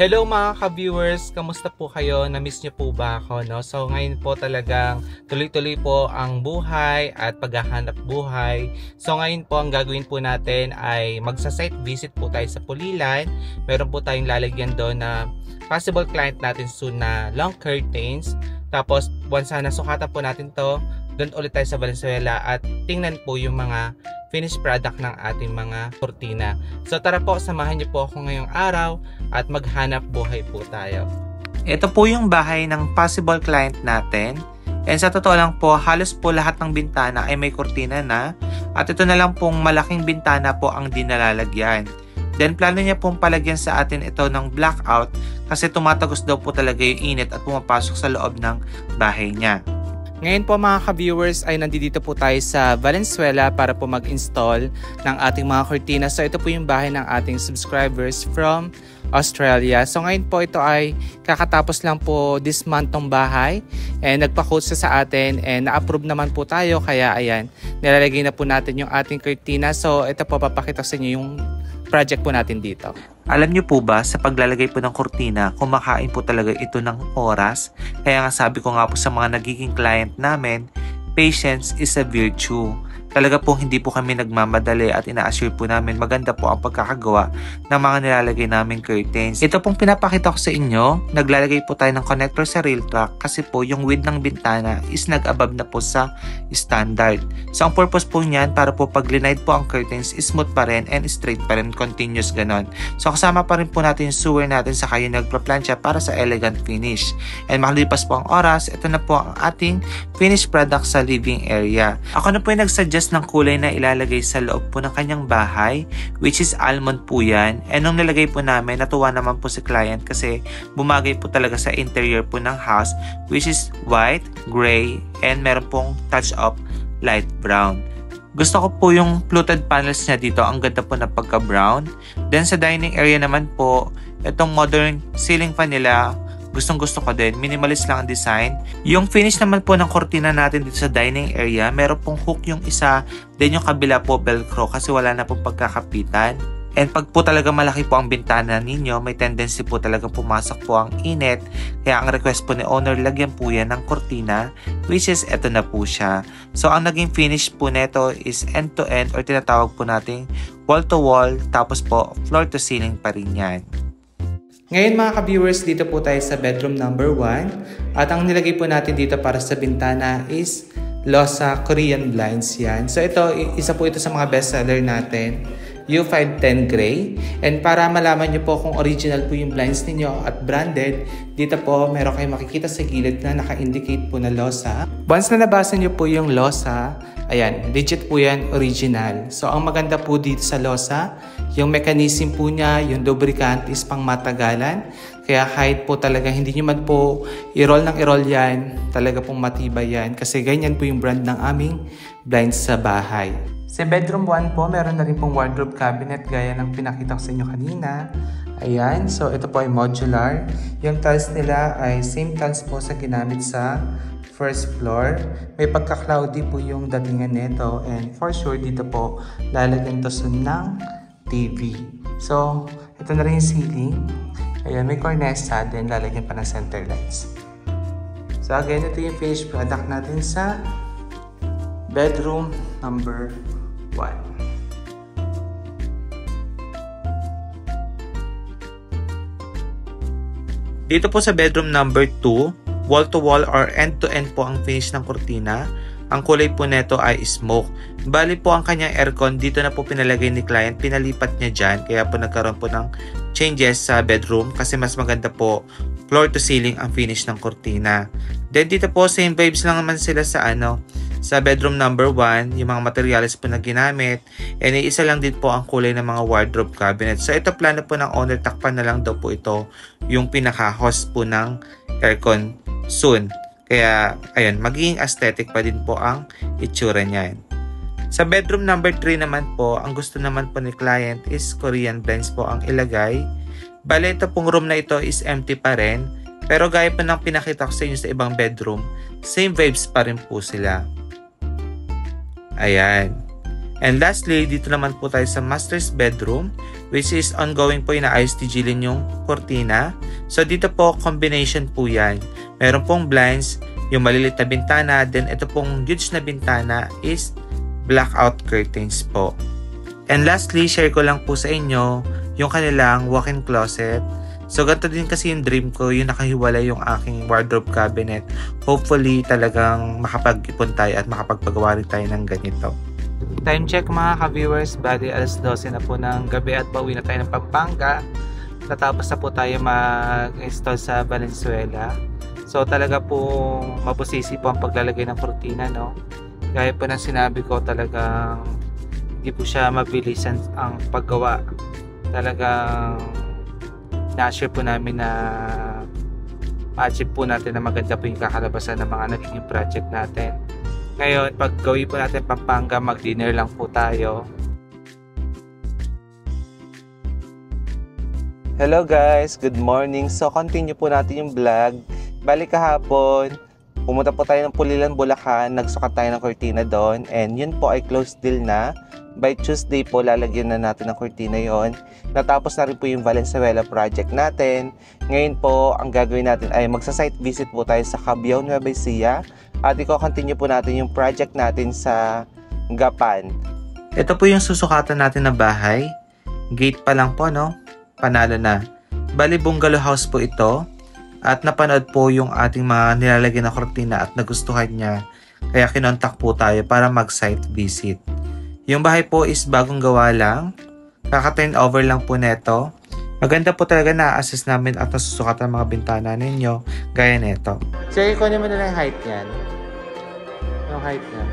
Hello mga ka-viewers, kamusta po kayo? Na-miss niyo po ba ako, no? So ngayon po talagang tuloy-tuloy po ang buhay at paghahanap buhay. So ngayon po ang gagawin po natin ay magsa-site visit po tayo sa Pulilan. Meron po tayong lalagyan doon na possible client natin soon na long curtains. Tapos once na sukatan po natin to, doon ulit tayo sa Valenzuela at tingnan po yung mga finished product ng ating mga kurtina. So tara po, samahan niyo po ako ngayong araw at maghanap buhay po tayo. Ito po yung bahay ng possible client natin. And sa totoo lang po, halos po lahat ng bintana ay may kurtina na. At ito na lang pong malaking bintana po ang dinalalagyan. Then plano niya pong palagyan sa atin ito ng blackout kasi tumatagos daw po talaga yung init at pumapasok sa loob ng bahay niya. Ngayon po mga ka-viewers ay nandito po tayo sa Valenzuela para po mag-install ng ating mga kurtina. So ito po yung bahay ng ating subscribers from Australia. So ngayon po ito ay kakatapos lang po this month tong bahay and nagpa-quote sa atin and na-approve naman po tayo kaya ayan, nilalagay na po natin yung ating kurtina. So ito po papakita sa inyo yung project po natin dito. Alam niyo po ba, sa paglalagay po ng kurtina, kumakain po talaga ito ng oras. Kaya nga sabi ko nga po sa mga nagiging client namin, patience is a virtue. Talaga pong hindi po kami nagmamadali at ina-assure po namin maganda po ang pagkakagawa ng mga nilalagay naming curtains. Ito pong pinapakita ko sa inyo, naglalagay po tayo ng connector sa rail track kasi po yung width ng bintana is nag-above na po sa standard. So ang purpose po niyan para po pag linide po ang curtains, smooth pa rin and straight pa rin, continuous ganon. So kasama pa rin po natin yung sewer natin sa kayo nagpa-plancha para sa elegant finish. And makalipas po ang oras, ito na po ang ating finished product sa living area. Ako na po yung nagsuggest ng kulay na ilalagay sa loob po ng kanyang bahay, which is almond po yan. And nung nilagay po namin, natuwa naman po si client kasi bumagay po talaga sa interior po ng house, which is white, gray, and meron pong touch of light brown. Gusto ko po yung fluted panels niya dito, ang ganda po na pagka-brown. Then sa dining area naman po, itong modern ceiling fan nila, gustong gusto ko din, minimalist lang ang design. Yung finish naman po ng kortina natin dito sa dining area, meron pong hook yung isa, then yung kabila po velcro kasi wala na pong pagkakapitan. And pag po talaga malaki po ang bintana ninyo, may tendency po talaga pumasok po ang init. Kaya ang request po ni owner, lagyan po yan ng kortina, which is eto na po siya. So ang naging finish po neto is end to end or tinatawag po nating wall to wall, tapos po floor to ceiling pa rin yan. Ngayon mga ka-viewers, dito po tayo sa bedroom number 1 at ang nilagay po natin dito para sa bintana is Losa Korean blinds yan. So ito, isa po ito sa mga bestseller natin, U510 Gray. And para malaman nyo po kung original po yung blinds ninyo at branded, dito po meron kayong makikita sa gilid na naka-indicate po na Losa. Once na nabasa nyo po yung Losa, ayan, legit po yan, original. So ang maganda po dito sa Losa, yung mechanism po niya, yung lubricant is pang matagalan. Kaya kahit po talaga hindi nyo man po i-roll ng i-roll yan, talaga pong matibay yan. Kasi ganyan po yung brand ng aming blinds sa bahay. Sa bedroom 1 po, meron na rin pong wardrobe cabinet gaya ng pinakita ko sa inyo kanina. Ayan, so ito po ay modular. Yung tiles nila ay same tiles po sa ginamit sa first floor. May pagka-cloudy po yung datingan nito and for sure dito po lalagyan to ng TV. So, ito na rin yung ceiling. Ayan, may cornesa, then lalagyan pa ng center lights. So again, ito yung finished product natin sa bedroom number 1. Dito po sa bedroom number 2, wall to wall or end to end po ang finish ng kurtina. Ang kulay po neto ay smoke. Bali po ang kanyang aircon, dito na po pinalagay ni client, pinalipat niya dyan. Kaya po nagkaroon po ng changes sa bedroom kasi mas maganda po floor to ceiling ang finish ng kurtina. Then dito po same vibes lang naman sila sa bedroom number 1, yung mga materials po na ginamit. And isa lang din po ang kulay ng mga wardrobe cabinet. So ito plano po ng owner, takpan na lang daw po ito yung pinaka-host po ng aircon soon. Kaya, ayun, magiging aesthetic pa din po ang itsura niyan. Sa bedroom number 3 naman po, ang gusto naman po ni client is Korean blinds po ang ilagay. Bale, ito pong room na ito is empty pa rin. Pero gaya po ng pinakita ko sa inyo sa ibang bedroom, same vibes pa rin po sila. Ayan. And lastly, dito naman po tayo sa master's bedroom, which is ongoing po, inaayos ni Jillian yung cortina. So dito po, combination po yan. Meron pong blinds, yung malilit na bintana, then ito pong huge na bintana is blackout curtains po. And lastly, share ko lang po sa inyo yung kanilang walk-in closet. So ganito din kasi yung dream ko, yung nakahiwalay yung aking wardrobe cabinet. Hopefully talagang makapag-ipon tayo at makapagpagawa rin tayo ng ganito. Time check mga ka-viewers, bali alas 12 na po ng gabi at pauwi na tayo ng Pampanga. Natapos na po tayo mag-install sa Valenzuela. So talaga po mabusisi po ang paglalagay ng cortina, no? Gaya po ng sinabi ko, talagang hindi po siya mabilis ang paggawa. Talagang na-share po namin na ma-achieve po natin na maganda po yung kakalabasan ng mga naging project natin. Ngayon, pag gawin po natin Pampanga, mag-dinner lang po tayo. Hello guys, good morning. So continue po natin yung vlog. Balik kahapon, pumunta po tayo ng Pulilan, Bulacan. Nagsukat tayo ng cortina doon. And yun po ay closed deal na. By Tuesday po, lalagyan na natin ng cortina yon. Natapos na rin po yung Valenzuela project natin. Ngayon po, ang gagawin natin ay magsa-site visit po tayo sa Cabiao, Nueva Ecija. At i-continue po natin yung project natin sa Gapan. Ito po yung susukatan natin na bahay. Gate pa lang po, no? Panalo na. Bali, bungalow house po ito. At napanood po yung ating mga nilalagyan na kortina at nagustuhan niya. Kaya kinontak po tayo para mag-site visit. Yung bahay po is bagong gawa lang. Kaka-turn over lang po neto. Maganda po talaga na-assess namin at nasusukatan ang mga bintana ninyo. Gaya neto. So, ikunin mo na lang yung height niyan. Yung height niya.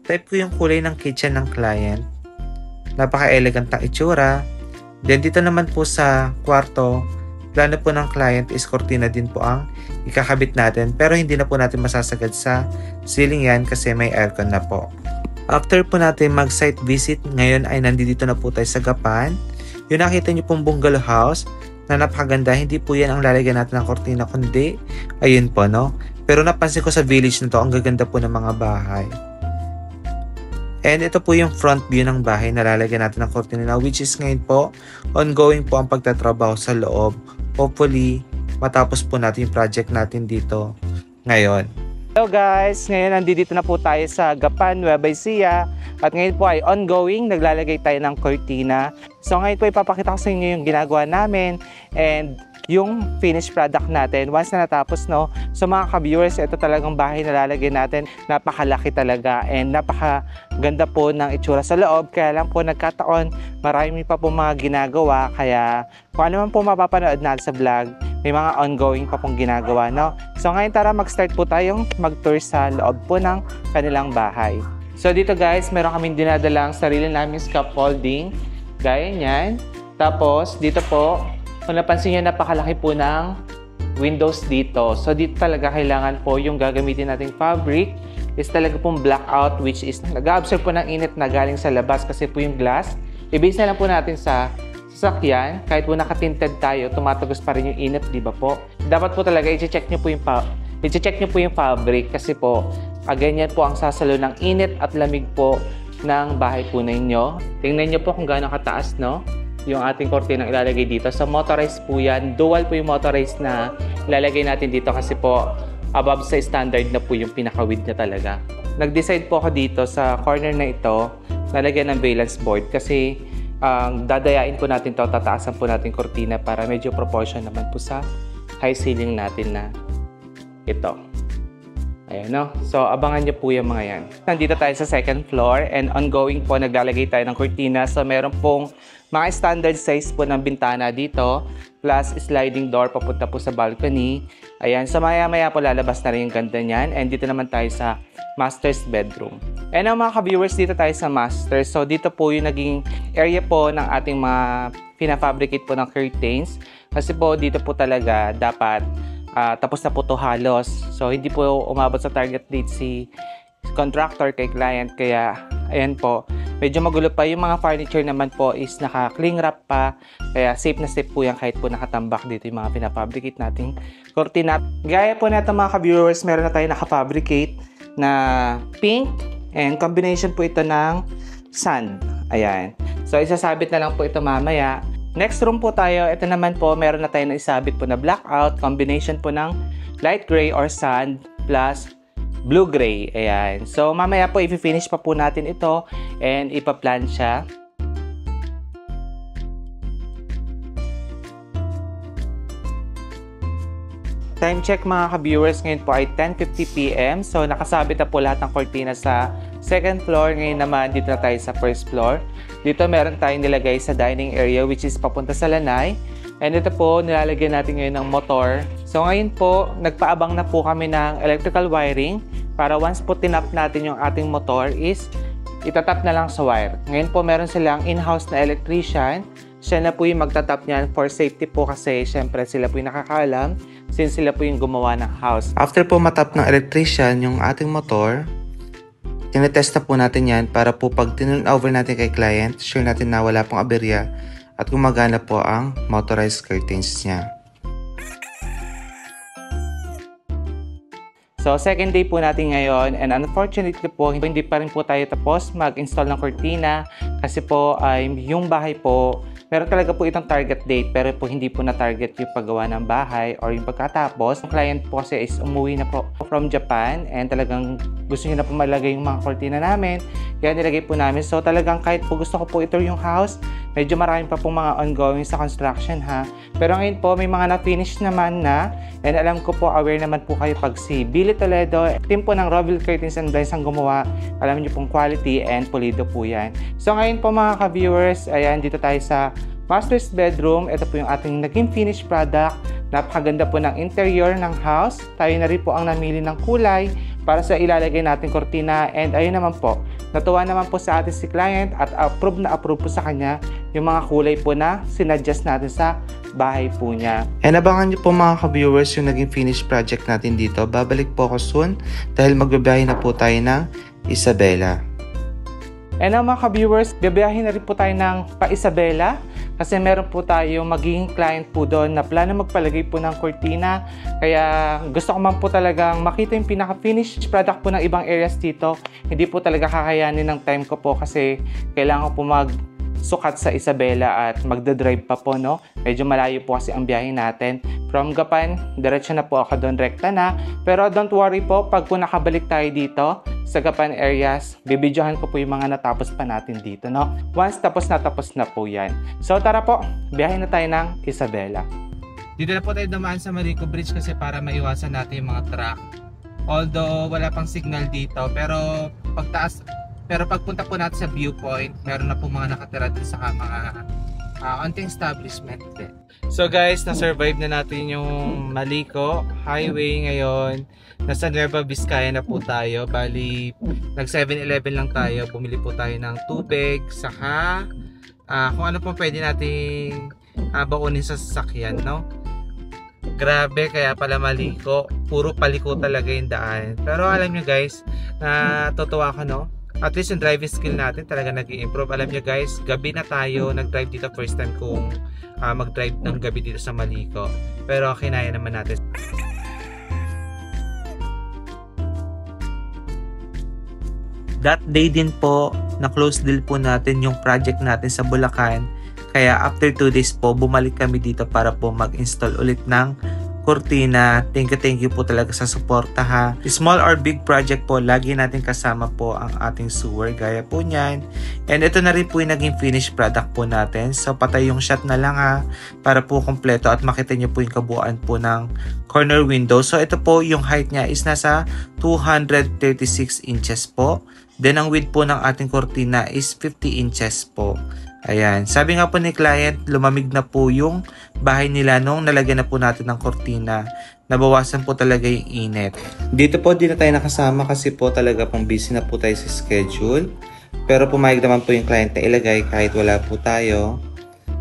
Type ko yung kulay ng kitchen ng client. Napaka-elegant ng itsura. Then dito naman po sa kwarto, plano po ng client is cortina din po ang ikakabit natin. Pero hindi na po natin masasagad sa ceiling yan kasi may aircon na po. After po natin mag-site visit, ngayon ay nandito na po tayo sa Gapan. Yung nakita nyo pong bungalow house na napakaganda, hindi po yan ang lalagyan natin ng cortina kundi ayun po, no? Pero napansin ko sa village na to, ang gaganda po ng mga bahay. And ito po yung front view ng bahay na lalagyan natin ng cortina na, which is ngayon po, ongoing po ang pagtatrabaho sa loob. Hopefully, matapos po natin yung project natin dito ngayon. Hello guys! Ngayon nandito na po tayo sa Gapan, Nueva Ecija. At ngayon po ay ongoing, naglalagay tayo ng cortina. So ngayon po ipapakita ko sa inyo yung ginagawa namin and yung finished product natin once na natapos, no? So mga ka-viewers, ito talagang bahay na lalagyan natin. Napakalaki talaga and napakaganda po ng itsura sa loob. Kaya lang po nagkataon, marami pa po mga ginagawa. Kaya kung ano man po mapapanood natin sa vlog, may mga ongoing pa pong ginagawa, no? So ngayon tara mag-start po tayong mag-tour sa loob po ng kanilang bahay. So dito guys, meron kaming dinadalang sarili namin scaffolding. Gaya niyan. Tapos dito po, kung napansin nyo, napakalaki po ng windows dito. So dito talaga kailangan po yung gagamitin nating fabric is talaga pong blackout, which is nag-absorb po ng init na galing sa labas kasi po yung glass. I-base na lang po natin sa sasakyan. Kahit po nakatinted tayo, tumatagos pa rin yung init, di ba po? Dapat po talaga i-check nyo po yung fabric kasi po ganyan po ang sasalo ng init at lamig po ng bahay po ninyo. Tingnan nyo po kung gaano kataas, no? Yung ating cortina ilalagay dito. So motorized po yan. Dual po yung motorized na ilalagay natin dito kasi po above sa standard na po yung pinaka-width niya talaga. Nag-decide po ako dito sa corner na ito nalagyan ng valance board kasi dadayain po natin to, tataasan po natin cortina para medyo proportion naman po sa high ceiling natin na ito. Ayan, no? So, abangan nyo po yung mga yan. Nandito tayo sa second floor and ongoing po naglalagay tayo ng cortina. So, meron pong mga standard size po ng bintana dito plus sliding door papunta po sa balcony. Ayan, so maya-maya po lalabas na rin yung ganda niyan. And dito naman tayo sa master's bedroom. And ang mga ka-viewers, dito tayo sa master. So, dito po yung naging area po ng ating mga pina-fabricate po ng curtains. Kasi po, dito po talaga dapat tapos na po to halos. So, hindi po umabot sa target date si contractor kay client. Kaya, ayan po, medyo magulo pa. Yung mga furniture naman po is naka-cling wrap pa. Kaya safe na safe po yan kahit po nakatambak dito yung mga pinafabricate nating kortina. Gaya po natin mga ka-viewers, meron na tayo nakafabricate na pink and combination po ito ng sand. Ayan. So isasabit na lang po ito mamaya. Next room po tayo. Ito naman po, meron na tayo na isabit po na blackout. Combination po ng light gray or sand plus blue gray. Ayan. So mamaya po i-finish pa po natin ito and ipa-plancha. Time check mga ka-viewers, ngayon po ay 10:50 PM. So nakasabit na po lahat ng kortina sa second floor. Ngayon naman dito na tayo sa first floor. Dito meron tayong nilagay sa dining area which is papunta sa lanay. And ito po, nilalagyan natin ngayon ng motor. So ngayon po, nagpaabang na po kami ng electrical wiring para once po tinap natin yung ating motor is itatap na lang sa wire. Ngayon po meron silang in-house na electrician. Siya na po yung magtatap niyan for safety po kasi syempre sila po yung nakakaalam since sila po yung gumawa ng house. After po matap ng electrician yung ating motor, tinetest na po natin yan para po pag tinurn over natin kay client, sure natin na wala pong aberya at gumagana po ang motorized curtains niya. So, second day po natin ngayon and unfortunately po, hindi pa rin po tayo tapos mag-install ng cortina kasi po yung bahay po, meron talaga po itong target date pero po hindi po na-target yung paggawa ng bahay or yung pagkatapos. Yung client po kasi is umuwi na po from Japan and talagang gusto niya na po malagay yung mga cortina namin. Kaya nilagay po namin. So, talagang kahit po gusto ko po ito yung house, medyo marami pa pong mga ongoing sa construction ha. Pero ngayon po, may mga na-finish naman na and alam ko po, aware naman po kayo pag si Billy Toledo, team po ng Roville Curtains and Blinds ang gumawa. Alam niyo pong quality and pulido po yan. So ngayon po mga ka-viewers, ayan, dito tayo sa master's bedroom. Ito po yung ating naging finished product. Napakaganda po ng interior ng house. Tayo na rin po ang namili ng kulay para sa ilalagay natin kortina. And ayun naman po, natuwa naman po sa atin si client at approve po sa kanya yung mga kulay po na sinadjust natin sa bahay po niya. And abangan niyo po mga ka-viewers yung naging finished project natin dito. Babalik po ako soon dahil magbabiyahe na po tayo ng Isabela. And mga ka-viewers, bibiyahin na rin po tayo ng pa-Isabela kasi meron po tayo magiging client po doon na plano magpalagay po ng cortina. Kaya gusto ko man po talagang makita yung pinaka-finished product po ng ibang areas dito. Hindi po talaga kakayanin ng time ko po kasi kailangan ko po sukat sa Isabela at magdadrive pa po, no? Medyo malayo po kasi ang biyahe natin. From Gapan, diretso na po ako doon, rekta na. Pero don't worry po, pag po nakabalik tayo dito sa Gapan areas, bibidyohan ko po yung mga natapos pa natin dito, no? Once tapos na po yan. So tara po, biyahe na tayo ng Isabela. Dito na po tayo dumaan sa Marico Bridge kasi para maiwasan natin yung mga truck. Although wala pang signal dito, pero pagpunta po natin sa viewpoint, meron na po mga nakatira din sa mga onting establishment din. So guys, na-survive na natin yung Marico Highway ngayon. Nasa Nueva Vizcaya na po tayo. Bali, nag 7-Eleven lang tayo. Bumili po tayo ng tubig, saka kung ano po pwede nating bakunin sa sasakyan, no? Grabe, kaya pala Marico. Puro paliko talaga yung daan. Pero alam nyo guys, natutuwa ko, no? At least yung driving skill natin talaga nag-i-improve. Alam nyo guys, gabi na tayo nag-drive dito. First time kong mag-drive ng gabi dito sa Marico. Pero kinaya naman natin. That day din po, na-close deal po natin yung project natin sa Bulacan. Kaya after 2 days po, bumalik kami dito para po mag-install ulit ng cortina. Thank you po talaga sa suporta ha. Small or big project po, lagi natin kasama po ang ating sewer. Gaya po niyan. And ito na rin po yung naging finished product po natin. So patay yung shot na lang ha. Para po kompleto at makita nyo po yung kabuuan po ng corner window. So ito po yung height niya is nasa 236 inches po. Then ang width po ng ating cortina is 50 inches po. Ayan. Sabi nga po ni client, lumamig na po yung bahay nila nung nalagyan na po natin ng cortina. Nabawasan po talaga yung init. Dito po di na tayo nakasama kasi po talaga pong busy na po tayo sa schedule. Pero pumayag naman po yung client na ilagay kahit wala po tayo.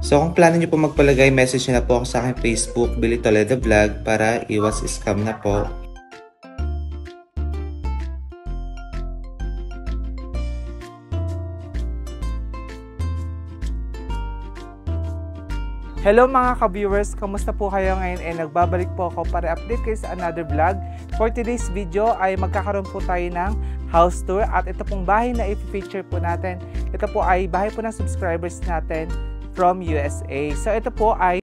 So kung plano nyo po magpalagay, message nyo na po ako sa aking Facebook, Billy Toledo Vlog, para iwas scam na po. Hello mga ka-viewers, kamusta po kayo ngayon? Nagbabalik po ako para update kayo sa another vlog. For today's video ay magkakaroon po tayo ng house tour at ito pong bahay na i-feature po natin. Ito po ay bahay po ng subscribers natin from USA. So ito po ay